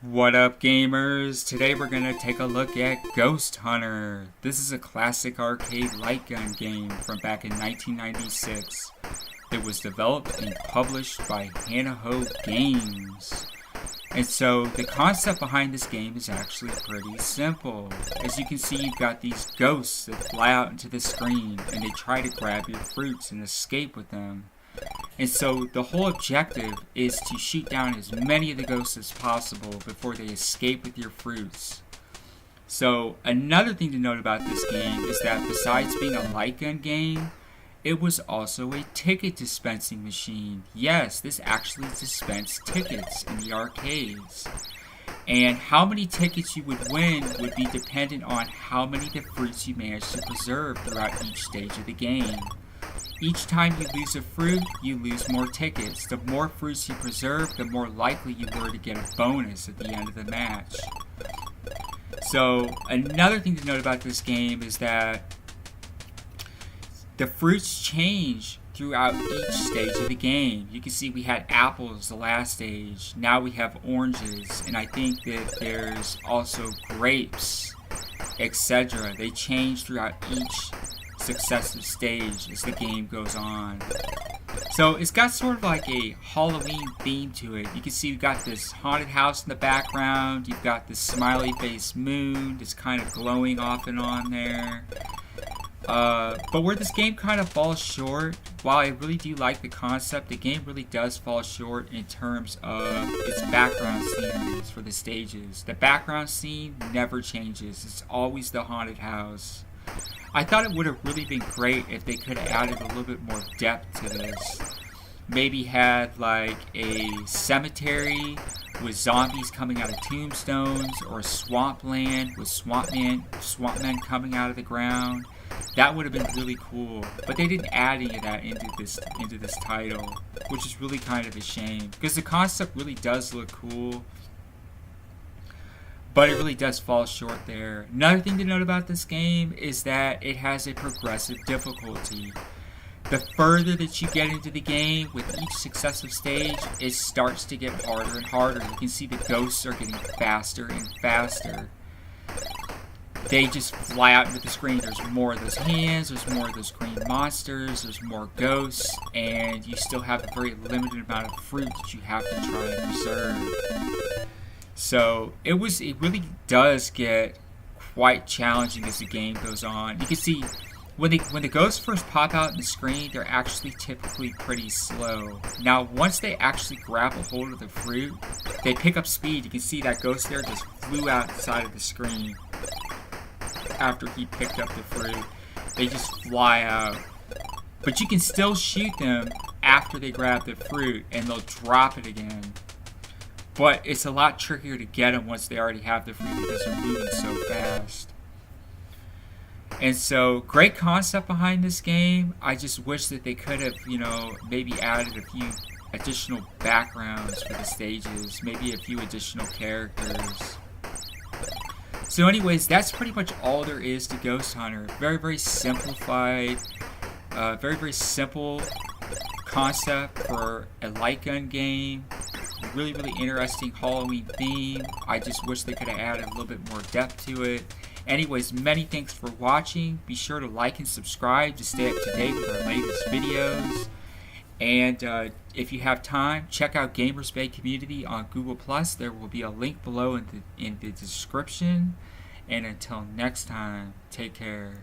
What up, gamers? Today we're gonna take a look at Ghost Hunter. This is a classic arcade light gun game from back in 1996. It was developed and published by Hanaho Games. And so the concept behind this game is actually pretty simple. As you can see, you've got these ghosts that fly out into the screen and they try to grab your fruits and escape with them. And so the whole objective is to shoot down as many of the ghosts as possible before they escape with your fruits. So another thing to note about this game is that besides being a light gun game, it was also a ticket dispensing machine. Yes, this actually dispensed tickets in the arcades. And how many tickets you would win would be dependent on how many of the fruits you managed to preserve throughout each stage of the game. Each time you lose a fruit, you lose more tickets. The more fruits you preserve, the more likely you were to get a bonus at the end of the match. So, another thing to note about this game is that the fruits change throughout each stage of the game. You can see we had apples the last stage. Now we have oranges, and I think that there's also grapes, etc. They change throughout each successive stage as the game goes on. So it's got sort of like a Halloween theme to it. You can see you've got this haunted house in the background. You've got this smiley face moon that's kind of glowing off and on there. But where this game kind of falls short, while I really do like the concept, the game really does fall short in terms of its background scenes for the stages. The background scene never changes. It's always the haunted house. I thought it would have really been great if they could have added a little bit more depth to this. Maybe had like a cemetery with zombies coming out of tombstones, or a swampland with swampmen coming out of the ground. That would have been really cool. But they didn't add any of that into this title, which is really kind of a shame, because the concept really does look cool. But it really does fall short there. Another thing to note about this game is that it has a progressive difficulty. The further that you get into the game with each successive stage, it starts to get harder and harder. You can see the ghosts are getting faster and faster. They just fly out into the screen. There's more of those hands, there's more of those green monsters, there's more ghosts, and you still have a very limited amount of fruit that you have to try and preserve. So it really does get quite challenging as the game goes on. You can see when the ghosts first pop out in the screen, they're actually typically pretty slow. Now once they actually grab a hold of the fruit, they pick up speed. You can see that ghost there just flew outside of the screen after he picked up the fruit. They just fly out. But you can still shoot them after they grab the fruit, and they'll drop it again. But it's a lot trickier to get them once they already have the fruit because they're moving so fast. And so, great concept behind this game. I just wish that they could have, maybe added a few additional backgrounds for the stages. Maybe a few additional characters. So anyways, that's pretty much all there is to Ghost Hunter. Very, very simplified. Very, very simple concept for a light gun game. Really, really interesting Halloween theme. I just wish they could have added a little bit more depth to it. Anyways, many thanks for watching. Be sure to like and subscribe to stay up to date with our latest videos. And if you have time, check out Gamers Bay Community on Google+. There will be a link below in the description. And until next time, take care.